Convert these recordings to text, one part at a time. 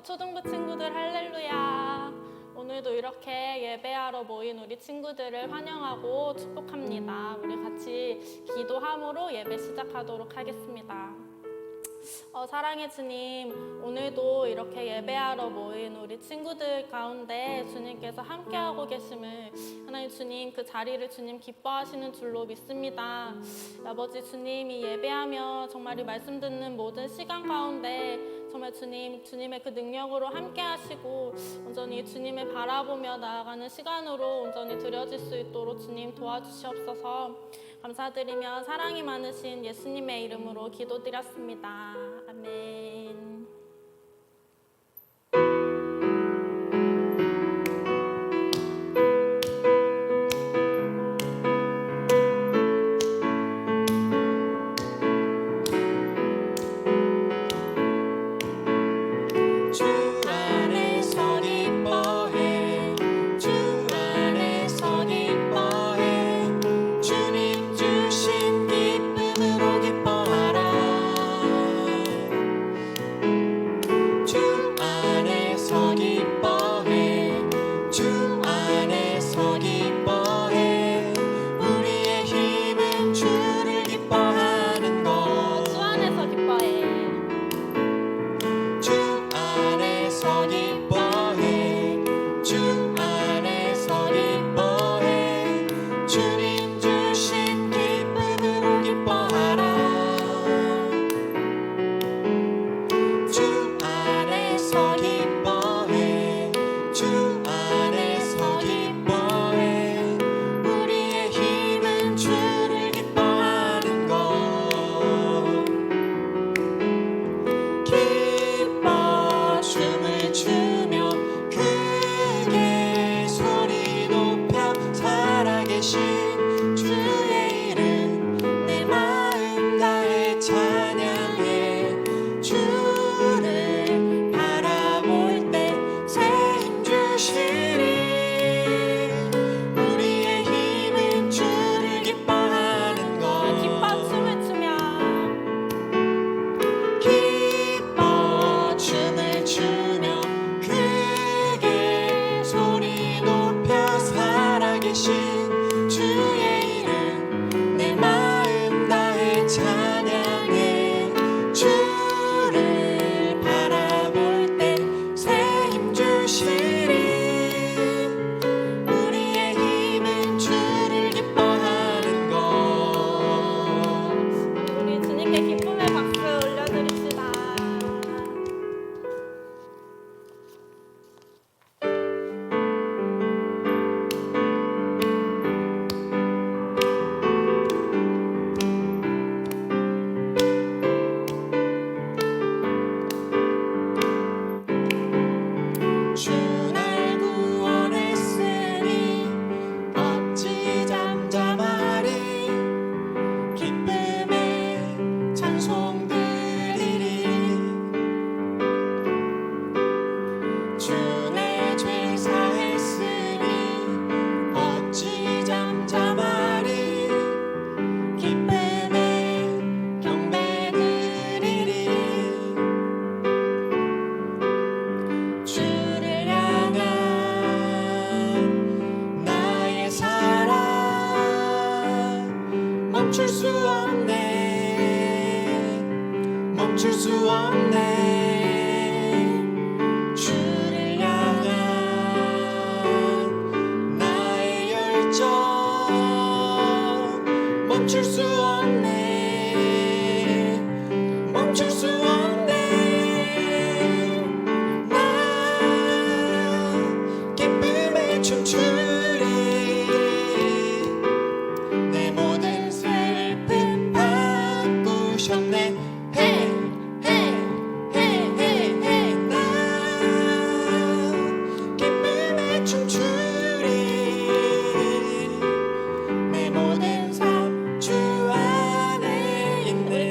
초등부 친구들 할렐루야. 오늘도 이렇게 예배하러 모인 우리 친구들을 환영하고 축복합니다. 우리 같이 기도함으로 예배 시작하도록 하겠습니다. 사랑의 주님, 오늘도 이렇게 예배하러 모인 우리 친구들 가운데 주님께서 함께하고 계심을 하나님 주님 그 자리를 주님 기뻐하시는 줄로 믿습니다. 아버지 주님이 예배하며 정말 이 말씀 듣는 모든 시간 가운데 정말 주님의 그 능력으로 함께하시고 온전히 주님을 바라보며 나아가는 시간으로 온전히 드려질 수 있도록 주님 도와주시옵소서. 감사드리며 사랑이 많으신 예수님의 이름으로 기도드렸습니다. 아멘. 멈출 수 없네. 주를 향한 나의 열정 멈출 수 없네. 멈출 수 없네. 나 기쁨에 춤추리. 내 모든 슬픔 바꾸셨네. 내 모든 삶 주 안에 있네.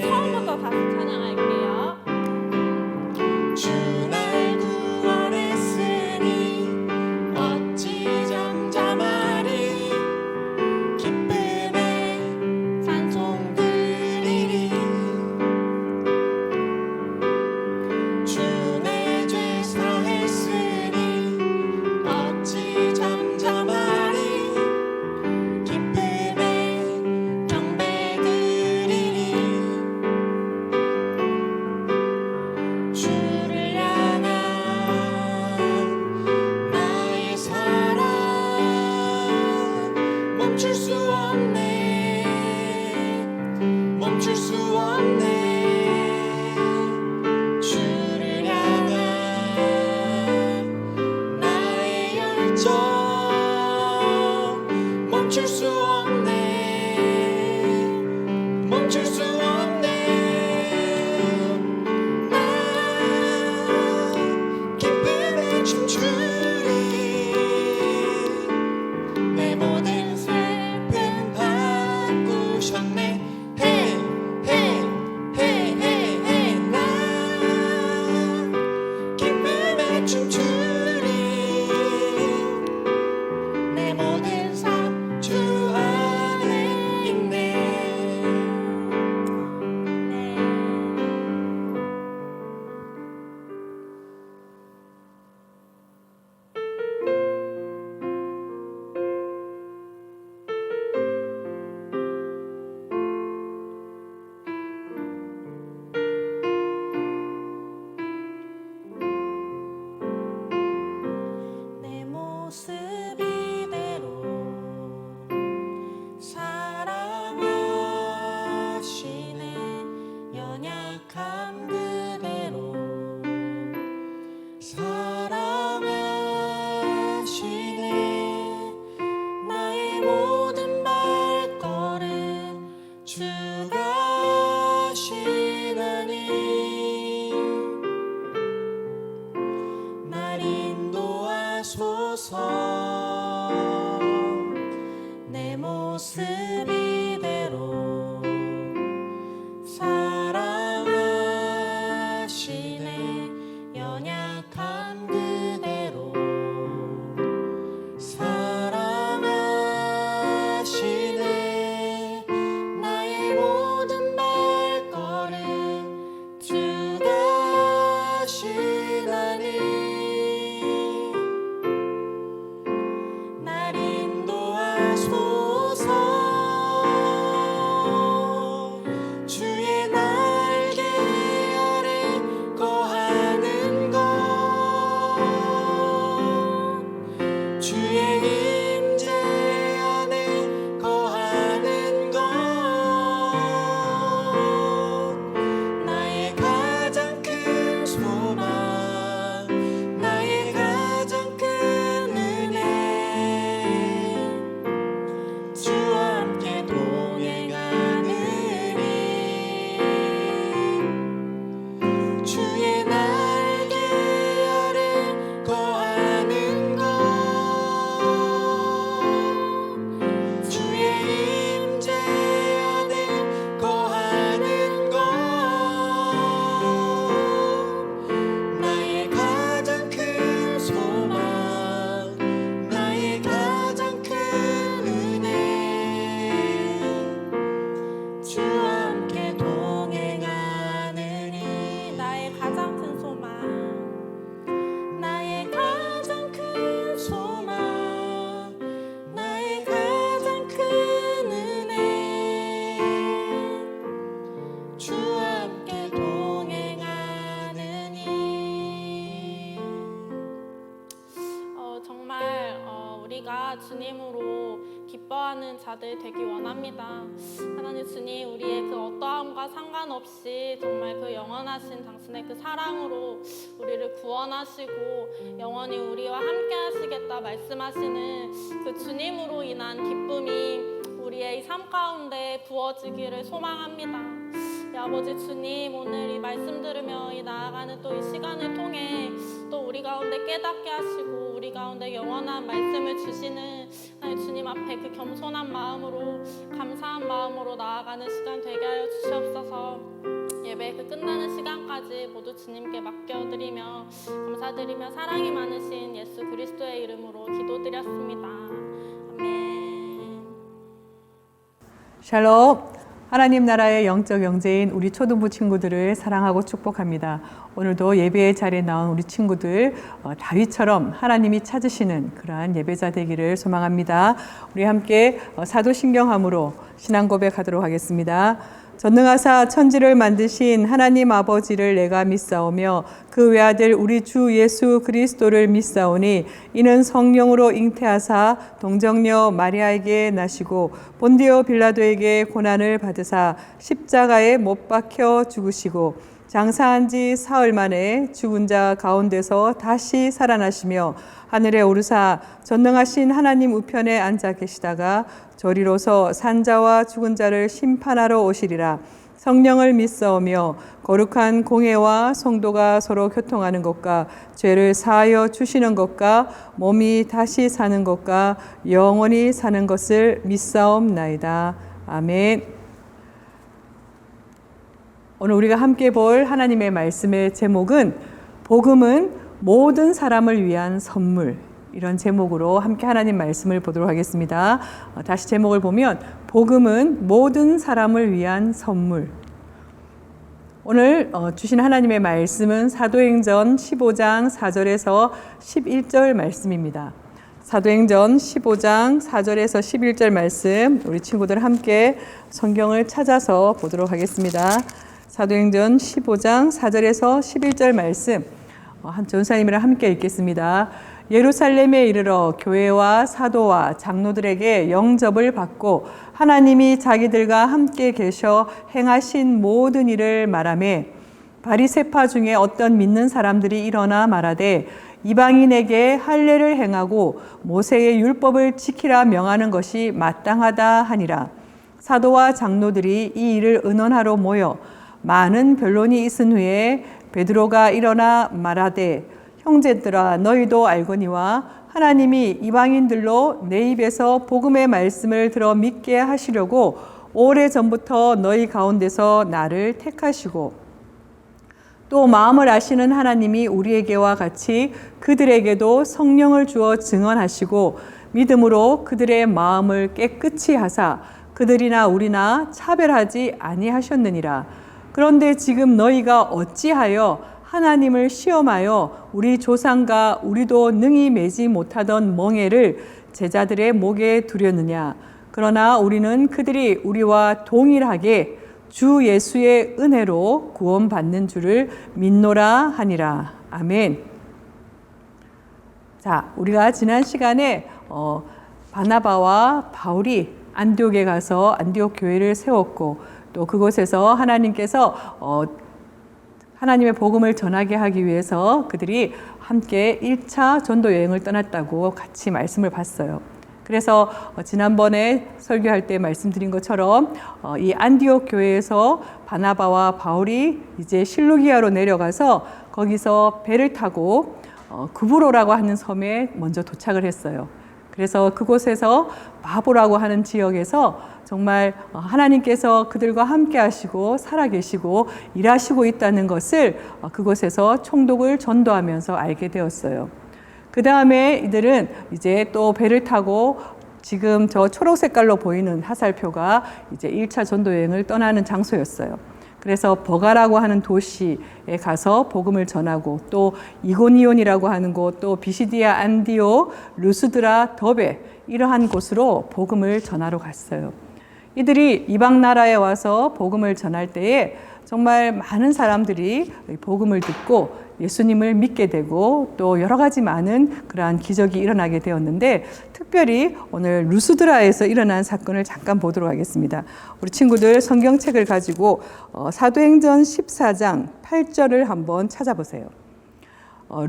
주가시나니 날 인도하소서 내 모습 이대로 사랑하시네 연약함 그대로 사랑하시네 나의 모든 발걸음 주가 시나니 날 인도하소서 주의 날개 아래 거하는 것 주의 임재 안에 거하는 것 나의 가장 큰 소망 나의 가장 큰 은혜 주와 함께 동행하느니 주의 날개 아래 거하는 것 주의 임재 안에 거하는 것 나의 가장 큰 소망 나의 가장 큰 은혜 주와 함께 동행하느니 나의 가장 큰 소망 나의 가장 큰 소망 나의 가장 큰 은혜 주와 함께 동행하느니 정말 우리가 주님으로 기뻐하는 자들 되기 원합니다. 하나님 주님, 우리의 그 어떠함과 상관없이 정말 그 영원하신 당신의 그 사랑으로 우리를 구원하시고 영원히 우리와 함께 하시겠다 말씀하시는 그 주님으로 인한 기쁨이 우리의 이 삶 가운데 부어지기를 소망합니다. 아버지 주님, 오늘 이 말씀 들으며 이 나아가는 또 이 시간을 통해 또 우리 가운데 깨닫게 하시고 우리 가운데 영원한 말씀을 주시는 하나님 주님 앞에 그 겸손한 마음으로 감사한 마음으로 나아가는 시간 되게 하여 주시옵소서. 예배 그 끝나는 시간까지 모두 주님께 맡겨드리며 감사드리며 사랑이 많으신 예수 그리스도의 이름으로 기도드렸습니다. 아멘. 샬롬. 하나님 나라의 영적 영재인 우리 초등부 친구들을 사랑하고 축복합니다. 오늘도 예배의 자리에 나온 우리 친구들 다윗처럼 하나님이 찾으시는 그러한 예배자 되기를 소망합니다. 우리 함께 사도신경함으로 신앙 고백하도록 하겠습니다. 전능하사 천지를 만드신 하나님 아버지를 내가 믿사오며 그 외아들 우리 주 예수 그리스도를 믿사오니 이는 성령으로 잉태하사 동정녀 마리아에게 나시고 본디오 빌라도에게 고난을 받으사 십자가에 못 박혀 죽으시고 장사한 지 사흘 만에 죽은 자 가운데서 다시 살아나시며 하늘에 오르사 전능하신 하나님 우편에 앉아 계시다가 저리로서 산자와 죽은 자를 심판하러 오시리라. 성령을 믿사오며 거룩한 공회와 성도가 서로 교통하는 것과 죄를 사하여 주시는 것과 몸이 다시 사는 것과 영원히 사는 것을 믿사옵나이다. 아멘. 오늘 우리가 함께 볼 하나님의 말씀의 제목은 복음은 모든 사람을 위한 선물, 이런 제목으로 함께 하나님 말씀을 보도록 하겠습니다. 다시 제목을 보면 복음은 모든 사람을 위한 선물. 오늘 주신 하나님의 말씀은 사도행전 15장 4절에서 11절 말씀입니다. 사도행전 15장 4절에서 11절 말씀, 우리 친구들 함께 성경을 찾아서 보도록 하겠습니다. 사도행전 15장 4절에서 11절 말씀, 한 전사님이랑 함께 읽겠습니다. 예루살렘에 이르러 교회와 사도와 장로들에게 영접을 받고 하나님이 자기들과 함께 계셔 행하신 모든 일을 말하며 바리새파 중에 어떤 믿는 사람들이 일어나 말하되 이방인에게 할례를 행하고 모세의 율법을 지키라 명하는 것이 마땅하다 하니라. 사도와 장로들이 이 일을 의논하러 모여 많은 변론이 있은 후에 베드로가 일어나 말하되 형제들아 너희도 알거니와 하나님이 이방인들로 내 입에서 복음의 말씀을 들어 믿게 하시려고 오래전부터 너희 가운데서 나를 택하시고 또 마음을 아시는 하나님이 우리에게와 같이 그들에게도 성령을 주어 증언하시고 믿음으로 그들의 마음을 깨끗이 하사 그들이나 우리나 차별하지 아니하셨느니라. 그런데 지금 너희가 어찌하여 하나님을 시험하여 우리 조상과 우리도 능히 매지 못하던 멍에를 제자들의 목에 두렸느냐. 그러나 우리는 그들이 우리와 동일하게 주 예수의 은혜로 구원받는 줄을 믿노라 하니라. 아멘. 자, 우리가 지난 시간에 바나바와 바울이 안디옥에 가서 안디옥 교회를 세웠고 또 그곳에서 하나님께서 하나님의 복음을 전하게 하기 위해서 그들이 함께 1차 전도 여행을 떠났다고 같이 말씀을 봤어요. 그래서 지난번에 설교할 때 말씀드린 것처럼 이 안디옥 교회에서 바나바와 바울이 이제 실루기아로 내려가서 거기서 배를 타고 구브로라고 하는 섬에 먼저 도착을 했어요. 그래서 그곳에서 바보라고 하는 지역에서 정말 하나님께서 그들과 함께 하시고 살아계시고 일하시고 있다는 것을 그곳에서 총독을 전도하면서 알게 되었어요. 그 다음에 이들은 이제 또 배를 타고 지금 저 초록 색깔로 보이는 하살표가 이제 1차 전도 여행을 떠나는 장소였어요. 그래서 버가라고 하는 도시에 가서 복음을 전하고 또 이고니온이라고 하는 곳, 또 비시디아, 안디오, 루스드라, 더베 이러한 곳으로 복음을 전하러 갔어요. 이들이 이방 나라에 와서 복음을 전할 때에 정말 많은 사람들이 복음을 듣고 예수님을 믿게 되고 또 여러 가지 많은 그러한 기적이 일어나게 되었는데 특별히 오늘 루스드라에서 일어난 사건을 잠깐 보도록 하겠습니다. 우리 친구들 성경책을 가지고 사도행전 14장 8절을 한번 찾아보세요.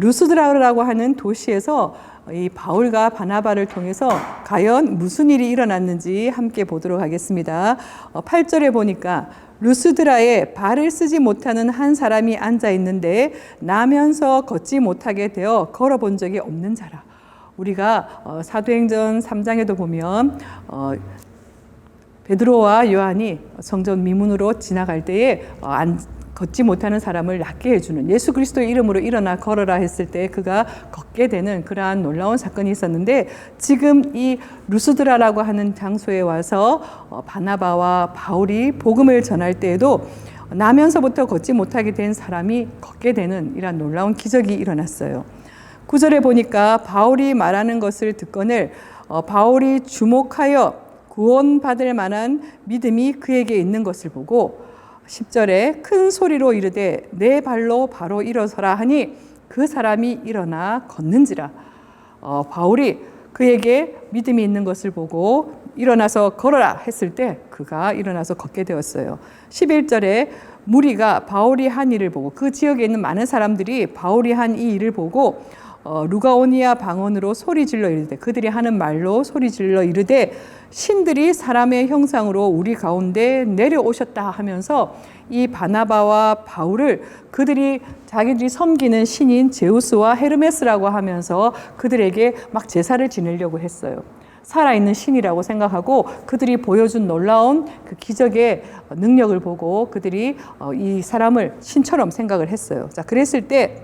루스드라라고 하는 도시에서 이 바울과 바나바를 통해서 과연 무슨 일이 일어났는지 함께 보도록 하겠습니다. 8절에 보니까 루스드라에 발을 쓰지 못하는 한 사람이 앉아 있는데 나면서 걷지 못하게 되어 걸어본 적이 없는 자라. 우리가 사도행전 3장에도 보면 베드로와 요한이 성전 미문으로 지나갈 때에 걷지 못하는 사람을 낫게 해주는 예수 그리스도의 이름으로 일어나 걸어라 했을 때 그가 걷게 되는 그러한 놀라운 사건이 있었는데 지금 이 루스드라라고 하는 장소에 와서 바나바와 바울이 복음을 전할 때에도 나면서부터 걷지 못하게 된 사람이 걷게 되는 이러한 놀라운 기적이 일어났어요. 9절에 보니까 바울이 말하는 것을 듣거늘 바울이 주목하여 구원받을 만한 믿음이 그에게 있는 것을 보고 10절에 큰 소리로 이르되 내 발로 바로 일어서라 하니 그 사람이 일어나 걷는지라. 바울이 그에게 믿음이 있는 것을 보고 일어나서 걸어라 했을 때 그가 일어나서 걷게 되었어요. 11절에 무리가 바울이 한 일을 보고 그 지역에 있는 많은 사람들이 바울이 한 이 일을 보고 루가오니아 방언으로 소리질러 이르되 그들이 하는 말로 소리질러 이르되 신들이 사람의 형상으로 우리 가운데 내려오셨다 하면서 이 바나바와 바울을 그들이 자기들이 섬기는 신인 제우스와 헤르메스라고 하면서 그들에게 막 제사를 지내려고 했어요. 살아있는 신이라고 생각하고 그들이 보여준 놀라운 그 기적의 능력을 보고 그들이 이 사람을 신처럼 생각을 했어요. 자, 그랬을 때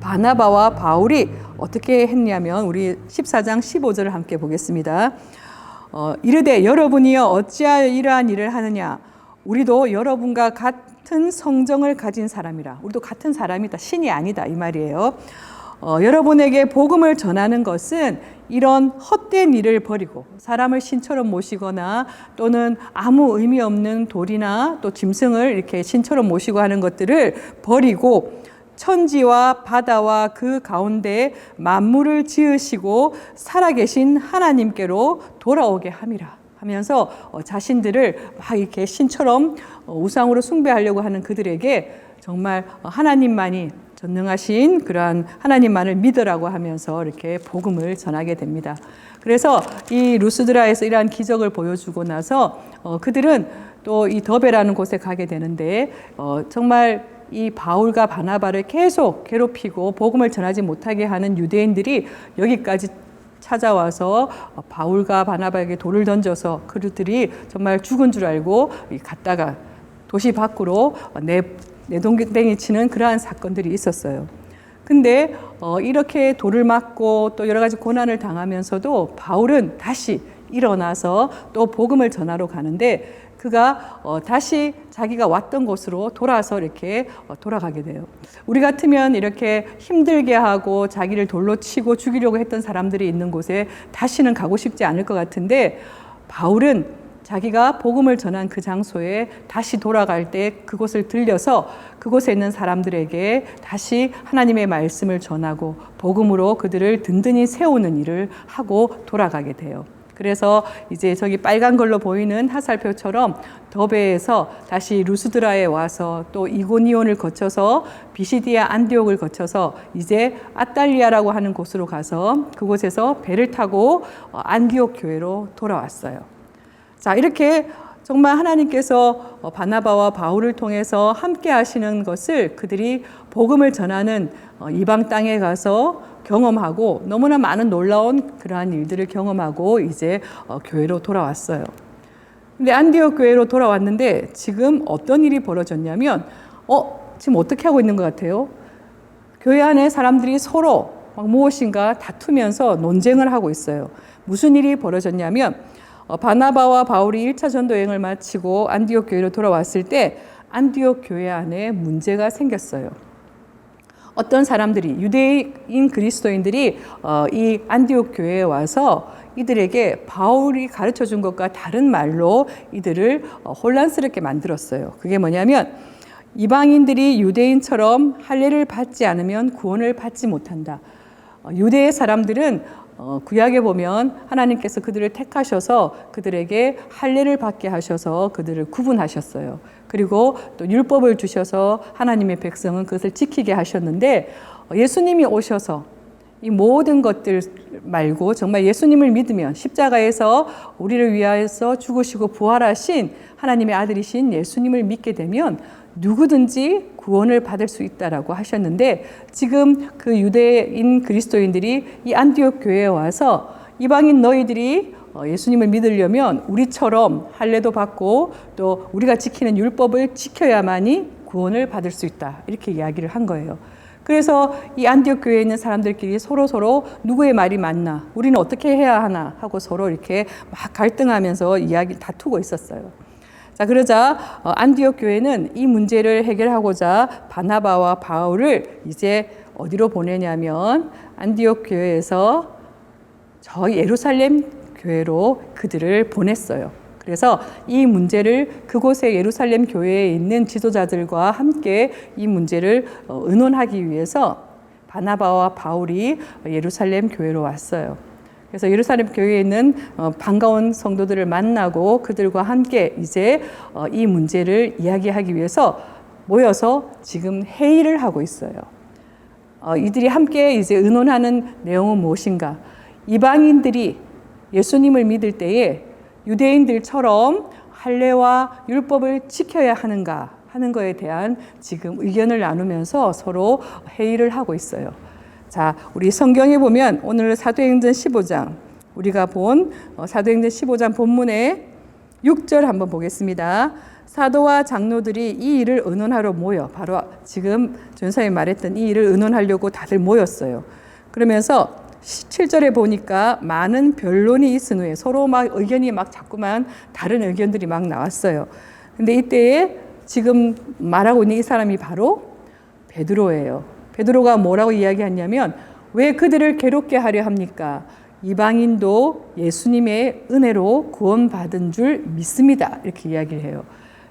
바나바와 바울이 어떻게 했냐면 우리 14장 15절을 함께 보겠습니다. 이르되 여러분이여 어찌하여 이러한 일을 하느냐 우리도 여러분과 같은 성정을 가진 사람이라. 우리도 같은 사람이다. 신이 아니다 이 말이에요. 여러분에게 복음을 전하는 것은 이런 헛된 일을 버리고 사람을 신처럼 모시거나 또는 아무 의미 없는 돌이나 또 짐승을 이렇게 신처럼 모시고 하는 것들을 버리고 천지와 바다와 그 가운데 만물을 지으시고 살아계신 하나님께로 돌아오게 함이라 하면서 자신들을 막 이렇게 신처럼 우상으로 숭배하려고 하는 그들에게 정말 하나님만이 전능하신 그러한 하나님만을 믿으라고 하면서 이렇게 복음을 전하게 됩니다. 그래서 이 루스드라에서 이러한 기적을 보여주고 나서 그들은 또 이 더베라는 곳에 가게 되는데 정말 이 바울과 바나바를 계속 괴롭히고 복음을 전하지 못하게 하는 유대인들이 여기까지 찾아와서 바울과 바나바에게 돌을 던져서 그들이 정말 죽은 줄 알고 갔다가 도시 밖으로 내동댕이 치는 그러한 사건들이 있었어요. 근데 이렇게 돌을 맞고 또 여러 가지 고난을 당하면서도 바울은 다시 일어나서 또 복음을 전하러 가는데 그가 다시 자기가 왔던 곳으로 돌아서 이렇게 돌아가게 돼요. 우리 같으면 이렇게 힘들게 하고 자기를 돌로 치고 죽이려고 했던 사람들이 있는 곳에 다시는 가고 싶지 않을 것 같은데 바울은 자기가 복음을 전한 그 장소에 다시 돌아갈 때 그곳을 들려서 그곳에 있는 사람들에게 다시 하나님의 말씀을 전하고 복음으로 그들을 든든히 세우는 일을 하고 돌아가게 돼요. 그래서 이제 저기 빨간 걸로 보이는 화살표처럼 더베에서 다시 루스드라에 와서 또 이고니온을 거쳐서 비시디아 안디옥을 거쳐서 이제 아탈리아라고 하는 곳으로 가서 그곳에서 배를 타고 안디옥 교회로 돌아왔어요. 자, 이렇게 정말 하나님께서 바나바와 바울을 통해서 함께 하시는 것을 그들이 복음을 전하는 이방 땅에 가서 경험하고 너무나 많은 놀라운 그러한 일들을 경험하고 이제 교회로 돌아왔어요. 근데 안디옥 교회로 돌아왔는데 지금 어떤 일이 벌어졌냐면 지금 어떻게 하고 있는 것 같아요? 교회 안에 사람들이 서로 막 무엇인가 다투면서 논쟁을 하고 있어요. 무슨 일이 벌어졌냐면 바나바와 바울이 1차 전도 여행을 마치고 안디옥 교회로 돌아왔을 때 안디옥 교회 안에 문제가 생겼어요. 어떤 사람들이 유대인 그리스도인들이 이 안디옥 교회에 와서 이들에게 바울이 가르쳐 준 것과 다른 말로 이들을 혼란스럽게 만들었어요. 그게 뭐냐면 이방인들이 유대인처럼 할례를 받지 않으면 구원을 받지 못한다. 유대의 사람들은 구약에 보면 하나님께서 그들을 택하셔서 그들에게 할례를 받게 하셔서 그들을 구분하셨어요. 그리고 또 율법을 주셔서 하나님의 백성은 그것을 지키게 하셨는데 예수님이 오셔서 이 모든 것들 말고 정말 예수님을 믿으면 십자가에서 우리를 위하여서 죽으시고 부활하신 하나님의 아들이신 예수님을 믿게 되면 누구든지 구원을 받을 수 있다라고 하셨는데 지금 그 유대인 그리스도인들이 이 안디옥 교회에 와서 이방인 너희들이 예수님을 믿으려면 우리처럼 할례도 받고 또 우리가 지키는 율법을 지켜야만이 구원을 받을 수 있다. 이렇게 이야기를 한 거예요. 그래서 이 안디옥 교회에 있는 사람들끼리 서로 누구의 말이 맞나, 우리는 어떻게 해야 하나 하고 서로 이렇게 막 갈등하면서 다투고 있었어요. 자, 그러자 안디옥 교회는 이 문제를 해결하고자 바나바와 바울을 이제 어디로 보내냐면 안디옥 교회에서 저 예루살렘 교회로 그들을 보냈어요. 그래서 이 문제를 그곳의 예루살렘 교회에 있는 지도자들과 함께 이 문제를 의논하기 위해서 바나바와 바울이 예루살렘 교회로 왔어요. 그래서 예루살렘 교회에 있는 반가운 성도들을 만나고 그들과 함께 이제 이 문제를 이야기하기 위해서 모여서 지금 회의를 하고 있어요. 이들이 함께 이제 의논하는 내용은 무엇인가? 이방인들이 예수님을 믿을 때에 유대인들처럼 할례와 율법을 지켜야 하는가 하는 거에 대한 지금 의견을 나누면서 서로 회의를 하고 있어요. 자, 우리 성경에 보면 오늘 사도행전 15장 우리가 본 사도행전 15장 본문의 6절 한번 보겠습니다. 사도와 장로들이 이 일을 의논하러 모여 바로 지금 전사님이 말했던 이 일을 의논하려고 다들 모였어요. 그러면서 7절에 보니까 많은 변론이 있은 후에 서로 막 의견이 막 자꾸만 다른 의견들이 막 나왔어요. 근데 이때에 지금 말하고 있는 이 사람이 바로 베드로예요. 베드로가 뭐라고 이야기했냐면 왜 그들을 괴롭게 하려 합니까? 이방인도 예수님의 은혜로 구원받은 줄 믿습니다. 이렇게 이야기를 해요.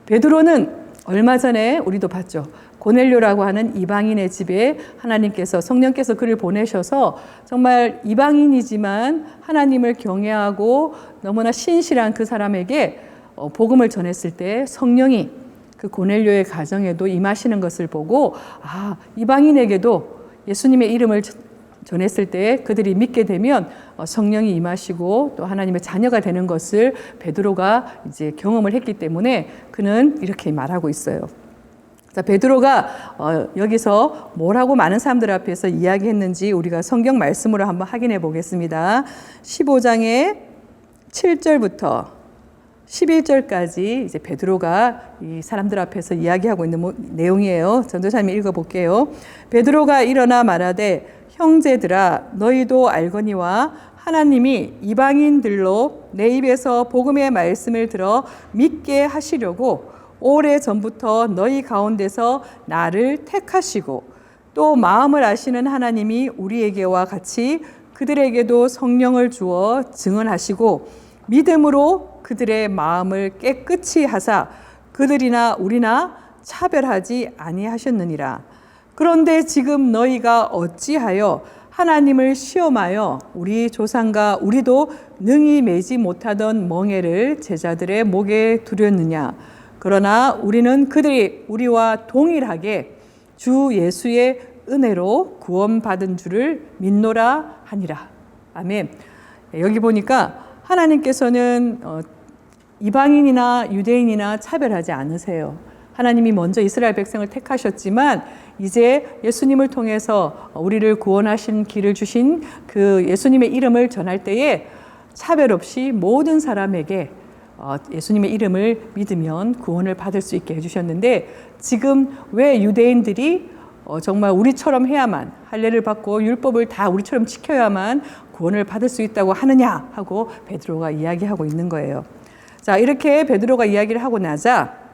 베드로는 얼마 전에 우리도 봤죠. 고넬료라고 하는 이방인의 집에 하나님께서 성령께서 그를 보내셔서 정말 이방인이지만 하나님을 경외하고 너무나 신실한 그 사람에게 복음을 전했을 때 성령이 그 고넬료의 가정에도 임하시는 것을 보고 이방인에게도 예수님의 이름을 전했을 때 그들이 믿게 되면 성령이 임하시고 또 하나님의 자녀가 되는 것을 베드로가 이제 경험을 했기 때문에 그는 이렇게 말하고 있어요. 자, 베드로가 여기서 뭐라고 많은 사람들 앞에서 이야기했는지 우리가 성경 말씀으로 한번 확인해 보겠습니다. 15장의 7절부터 11절까지 이제 베드로가 이 사람들 앞에서 이야기하고 있는 내용이에요. 전도사님이 읽어볼게요. 베드로가 일어나 말하되 형제들아 너희도 알거니와 하나님이 이방인들로 내 입에서 복음의 말씀을 들어 믿게 하시려고 오래 전부터 너희 가운데서 나를 택하시고 또 마음을 아시는 하나님이 우리에게와 같이 그들에게도 성령을 주어 증언하시고 믿음으로 그들의 마음을 깨끗이 하사 그들이나 우리나 차별하지 아니하셨느니라. 그런데 지금 너희가 어찌하여 하나님을 시험하여 우리 조상과 우리도 능히 매지 못하던 멍에를 제자들의 목에 두렸느냐. 그러나 우리는 그들이 우리와 동일하게 주 예수의 은혜로 구원받은 줄을 믿노라 하니라. 아멘. 여기 보니까 하나님께서는 이방인이나 유대인이나 차별하지 않으세요. 하나님이 먼저 이스라엘 백성을 택하셨지만 이제 예수님을 통해서 우리를 구원하신 길을 주신 그 예수님의 이름을 전할 때에 차별 없이 모든 사람에게 예수님의 이름을 믿으면 구원을 받을 수 있게 해주셨는데 지금 왜 유대인들이 정말 우리처럼 해야만 할례를 받고 율법을 다 우리처럼 지켜야만 구원을 받을 수 있다고 하느냐 하고 베드로가 이야기하고 있는 거예요. 자, 이렇게 베드로가 이야기를 하고 나자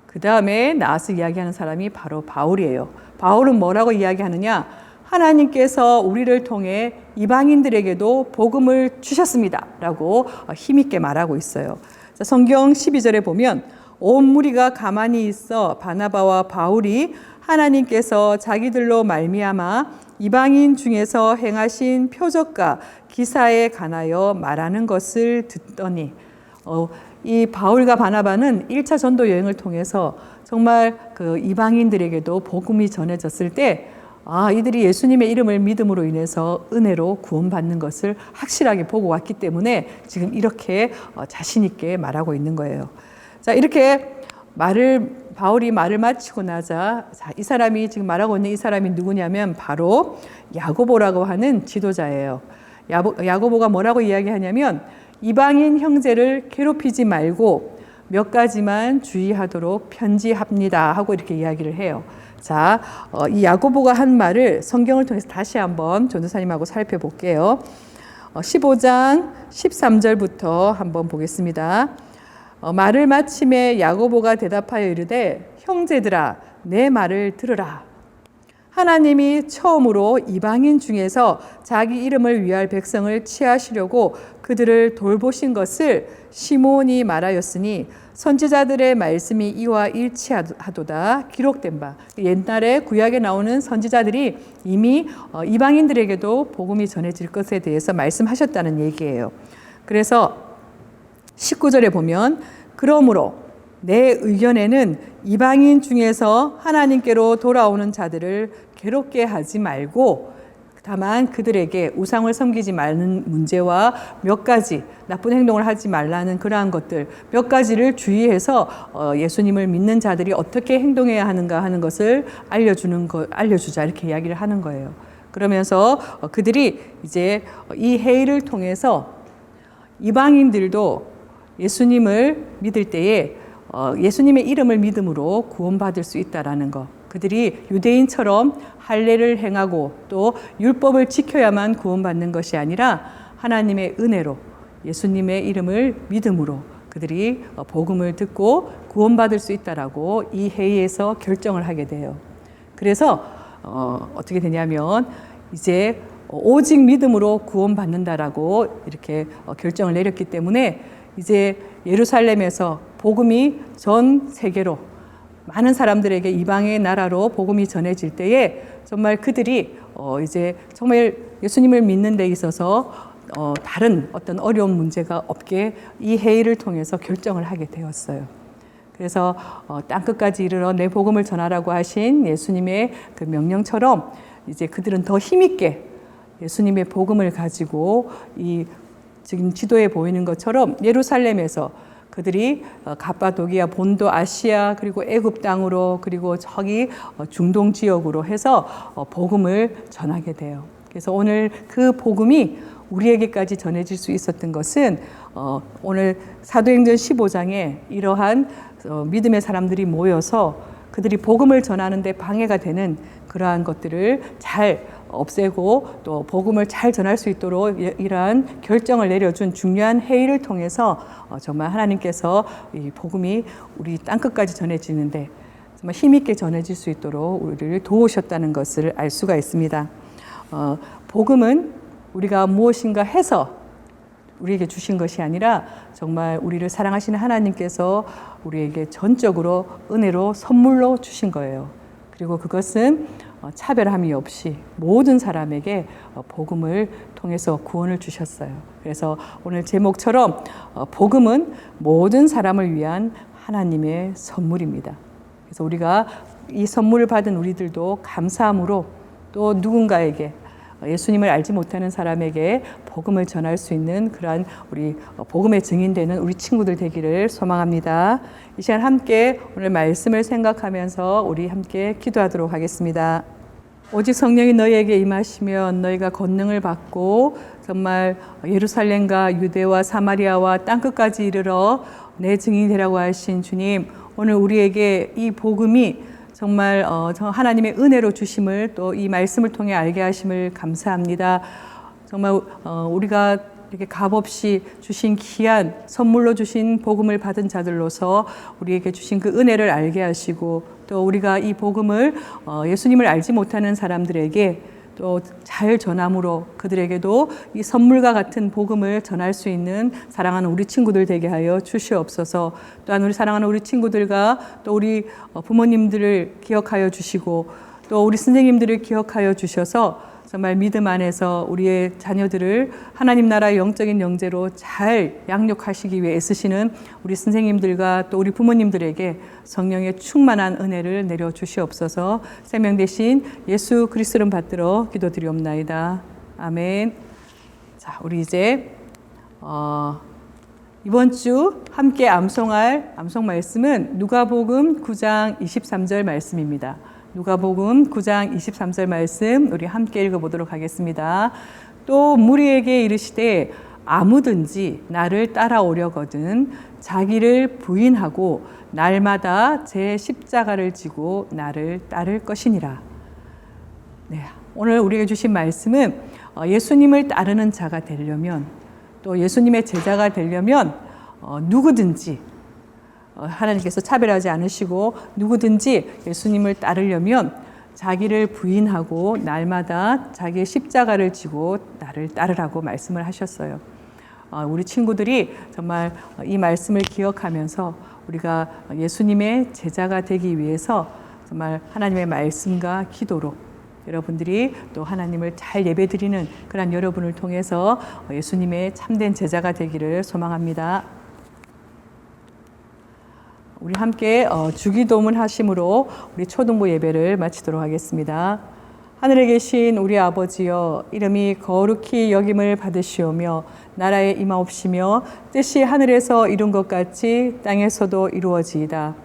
그 다음에 나와서 이야기하는 사람이 바로 바울이에요. 바울은 뭐라고 이야기하느냐? 하나님께서 우리를 통해 이방인들에게도 복음을 주셨습니다 라고 힘있게 말하고 있어요. 자, 성경 12절에 보면 온 무리가 가만히 있어 바나바와 바울이 하나님께서 자기들로 말미암아 이방인 중에서 행하신 표적과 기사에 관하여 말하는 것을 듣더니 이 바울과 바나바는 1차 전도 여행을 통해서 정말 그 이방인들에게도 복음이 전해졌을 때 이들이 예수님의 이름을 믿음으로 인해서 은혜로 구원받는 것을 확실하게 보고 왔기 때문에 지금 이렇게 자신 있게 말하고 있는 거예요. 자, 이렇게 바울이 말을 마치고 나자 이 사람이 지금 말하고 있는 이 사람이 누구냐면 바로 야고보라고 하는 지도자예요. 야고보가 뭐라고 이야기하냐면 이방인 형제를 괴롭히지 말고 몇 가지만 주의하도록 편지합니다 하고 이렇게 이야기를 해요. 자, 이 야고보가 한 말을 성경을 통해서 다시 한번 전도사님하고 살펴볼게요. 15장 13절부터 한번 보겠습니다. 말을 마침에 야고보가 대답하여 이르되 형제들아 내 말을 들으라. 하나님이 처음으로 이방인 중에서 자기 이름을 위할 백성을 취하시려고 그들을 돌보신 것을 시몬이 말하였으니 선지자들의 말씀이 이와 일치하도다 기록된 바. 옛날에 구약에 나오는 선지자들이 이미 이방인들에게도 복음이 전해질 것에 대해서 말씀하셨다는 얘기예요. 그래서 19절에 보면 그러므로 내 의견에는 이방인 중에서 하나님께로 돌아오는 자들을 괴롭게 하지 말고 다만 그들에게 우상을 섬기지 말는 문제와 몇 가지 나쁜 행동을 하지 말라는 그러한 것들 몇 가지를 주의해서 예수님을 믿는 자들이 어떻게 행동해야 하는가 하는 것을 알려주자 이렇게 이야기를 하는 거예요. 그러면서 그들이 이제 이 회의를 통해서 이방인들도 예수님을 믿을 때에 예수님의 이름을 믿음으로 구원받을 수 있다라는 것. 그들이 유대인처럼 할례를 행하고 또 율법을 지켜야만 구원받는 것이 아니라 하나님의 은혜로 예수님의 이름을 믿음으로 그들이 복음을 듣고 구원받을 수 있다라고 이 회의에서 결정을 하게 돼요. 그래서 어떻게 되냐면 이제 오직 믿음으로 구원받는다라고 이렇게 결정을 내렸기 때문에 이제 예루살렘에서 복음이 전 세계로 많은 사람들에게 이방의 나라로 복음이 전해질 때에 정말 그들이 이제 정말 예수님을 믿는 데 있어서 다른 어떤 어려운 문제가 없게 이 회의를 통해서 결정을 하게 되었어요. 그래서 땅끝까지 이르러 내 복음을 전하라고 하신 예수님의 그 명령처럼 이제 그들은 더 힘있게 예수님의 복음을 가지고 이 지금 지도에 보이는 것처럼 예루살렘에서 그들이 갑바도기아, 본도, 아시아, 그리고 애굽 땅으로, 그리고 저기 중동 지역으로 해서 복음을 전하게 돼요. 그래서 오늘 그 복음이 우리에게까지 전해질 수 있었던 것은 오늘 사도행전 15장에 이러한 믿음의 사람들이 모여서 그들이 복음을 전하는데 방해가 되는 그러한 것들을 잘 없애고 또 복음을 잘 전할 수 있도록 이러한 결정을 내려준 중요한 회의를 통해서 정말 하나님께서 이 복음이 우리 땅끝까지 전해지는데 정말 힘있게 전해질 수 있도록 우리를 도우셨다는 것을 알 수가 있습니다. 복음은 우리가 무엇인가 해서 우리에게 주신 것이 아니라 정말 우리를 사랑하시는 하나님께서 우리에게 전적으로 은혜로 선물로 주신 거예요. 그리고 그것은 차별함이 없이 모든 사람에게 복음을 통해서 구원을 주셨어요. 그래서 오늘 제목처럼 복음은 모든 사람을 위한 하나님의 선물입니다. 그래서 우리가 이 선물을 받은 우리들도 감사함으로 또 누군가에게 예수님을 알지 못하는 사람에게 복음을 전할 수 있는 그러한 우리 복음의 증인되는 우리 친구들 되기를 소망합니다. 이 시간 함께 오늘 말씀을 생각하면서 우리 함께 기도하도록 하겠습니다. 오직 성령이 너희에게 임하시면 너희가 권능을 받고 정말 예루살렘과 유대와 사마리아와 땅끝까지 이르러 내 증인이 되라고 하신 주님, 오늘 우리에게 이 복음이 정말 하나님의 은혜로 주심을 또 이 말씀을 통해 알게 하심을 감사합니다. 정말 우리가 이렇게 값없이 주신 귀한 선물로 주신 복음을 받은 자들로서 우리에게 주신 그 은혜를 알게 하시고 또 우리가 이 복음을 예수님을 알지 못하는 사람들에게 또 잘 전함으로 그들에게도 이 선물과 같은 복음을 전할 수 있는 사랑하는 우리 친구들 되게 하여 주시옵소서. 또한 우리 사랑하는 우리 친구들과 또 우리 부모님들을 기억하여 주시고 또 우리 선생님들을 기억하여 주셔서 정말 믿음 안에서 우리의 자녀들을 하나님 나라의 영적인 영재로 잘 양육하시기 위해 애쓰시는 우리 선생님들과 또 우리 부모님들에게 성령의 충만한 은혜를 내려 주시옵소서. 생명 대신 예수 그리스도를 받들어 기도드리옵나이다. 아멘. 자, 우리 이제 이번 주 함께 암송할 암송 말씀은 누가복음 9장 23절 말씀입니다. 누가복음 9장 23절 말씀 우리 함께 읽어보도록 하겠습니다. 또 무리에게 이르시되 아무든지 나를 따라오려거든 자기를 부인하고 날마다 제 십자가를 지고 나를 따를 것이니라. 네, 오늘 우리에게 주신 말씀은 예수님을 따르는 자가 되려면 또 예수님의 제자가 되려면 누구든지 하나님께서 차별하지 않으시고 누구든지 예수님을 따르려면 자기를 부인하고 날마다 자기의 십자가를 지고 나를 따르라고 말씀을 하셨어요. 우리 친구들이 정말 이 말씀을 기억하면서 우리가 예수님의 제자가 되기 위해서 정말 하나님의 말씀과 기도로 여러분들이 또 하나님을 잘 예배드리는 그런 여러분을 통해서 예수님의 참된 제자가 되기를 소망합니다. 우리 함께 주기도문 하심으로 우리 초등부 예배를 마치도록 하겠습니다. 하늘에 계신 우리 아버지여, 이름이 거룩히 여김을 받으시오며 나라에 임하옵시며 뜻이 하늘에서 이룬 것 같이 땅에서도 이루어지이다.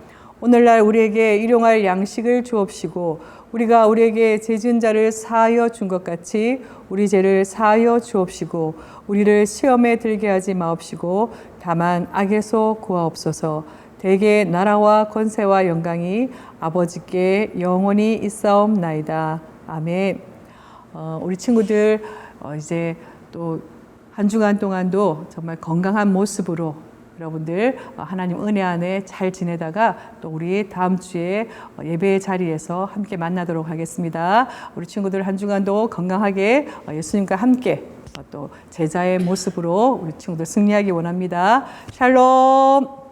오늘날 우리에게 일용할 양식을 주옵시고 우리가 우리에게 죄 지은 자를 사하여 준 것 같이 우리 죄를 사하여 주옵시고 우리를 시험에 들게 하지 마옵시고 다만 악에서 구하옵소서. 대개 나라와 권세와 영광이 아버지께 영원히 있사옵나이다. 아멘. 우리 친구들 이제 또 한 주간 동안도 정말 건강한 모습으로 여러분들 하나님 은혜 안에 잘 지내다가 또 우리 다음 주에 예배의 자리에서 함께 만나도록 하겠습니다. 우리 친구들 한 주간도 건강하게 예수님과 함께 또 제자의 모습으로 우리 친구들 승리하기 원합니다. 샬롬.